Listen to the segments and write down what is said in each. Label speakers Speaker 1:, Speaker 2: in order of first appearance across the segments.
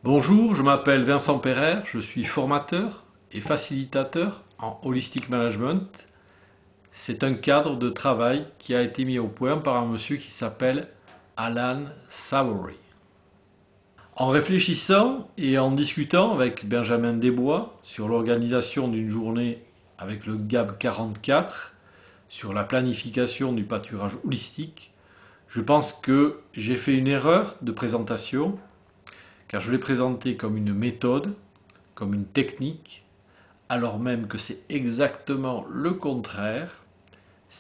Speaker 1: Bonjour, je m'appelle Vincent Pereire, je suis formateur et facilitateur en Holistic Management. C'est un cadre de travail qui a été mis au point par un monsieur qui s'appelle Alan Savory. En réfléchissant et en discutant avec Benjamin Desbois sur l'organisation d'une journée avec le GAB 44, sur la planification du pâturage holistique, je pense que j'ai fait une erreur de présentation, car je l'ai présenté comme une méthode, comme une technique, alors même que c'est exactement le contraire.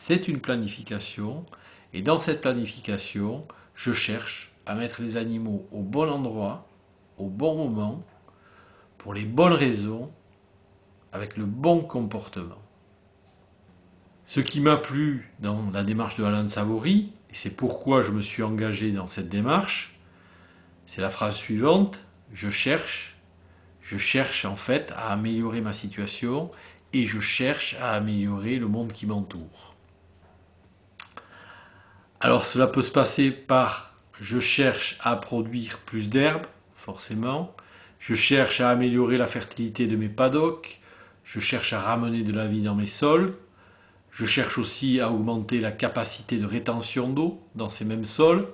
Speaker 1: C'est une planification, et dans cette planification, je cherche à mettre les animaux au bon endroit, au bon moment, pour les bonnes raisons, avec le bon comportement. Ce qui m'a plu dans la démarche de Alan Savory, et c'est pourquoi je me suis engagé dans cette démarche, c'est la phrase suivante: je cherche en fait à améliorer ma situation et je cherche à améliorer le monde qui m'entoure. Alors cela peut se passer par je cherche à produire plus d'herbes, forcément, je cherche à améliorer la fertilité de mes paddocks, je cherche à ramener de la vie dans mes sols, je cherche aussi à augmenter la capacité de rétention d'eau dans ces mêmes sols,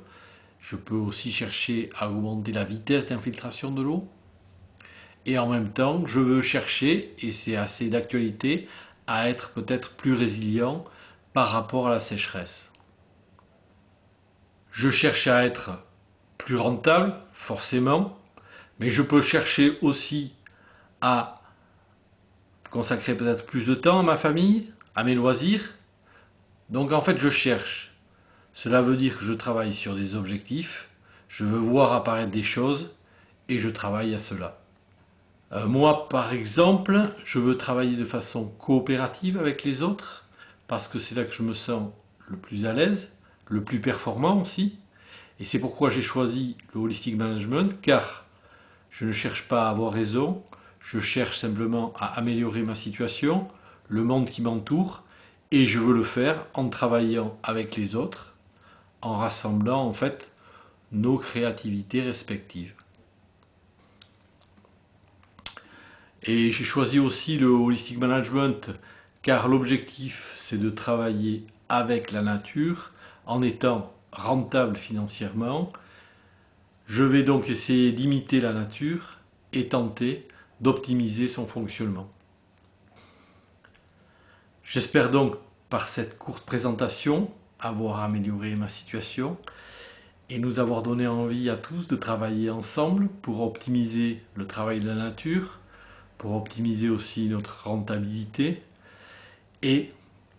Speaker 1: je peux aussi chercher à augmenter la vitesse d'infiltration de l'eau. Et en même temps, je veux chercher, et c'est assez d'actualité, à être peut-être plus résilient par rapport à la sécheresse. Je cherche à être plus rentable, forcément, mais je peux chercher aussi à consacrer peut-être plus de temps à ma famille, à mes loisirs. Donc en fait, je cherche. Cela veut dire que je travaille sur des objectifs, je veux voir apparaître des choses, et je travaille à cela. Moi, par exemple, je veux travailler de façon coopérative avec les autres, parce que c'est là que je me sens le plus à l'aise, le plus performant aussi. Et c'est pourquoi j'ai choisi le Holistic Management, car je ne cherche pas à avoir raison, je cherche simplement à améliorer ma situation, le monde qui m'entoure, et je veux le faire en travaillant avec les autres, en rassemblant en fait nos créativités respectives. Et j'ai choisi aussi le Holistic Management car l'objectif c'est de travailler avec la nature en étant rentable financièrement. Je vais donc essayer d'imiter la nature et tenter d'optimiser son fonctionnement. J'espère donc par cette courte présentation avoir amélioré ma situation et nous avoir donné envie à tous de travailler ensemble pour optimiser le travail de la nature, pour optimiser aussi notre rentabilité et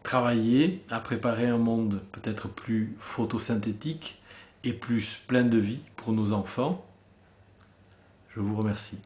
Speaker 1: travailler à préparer un monde peut-être plus photosynthétique et plus plein de vie pour nos enfants. Je vous remercie.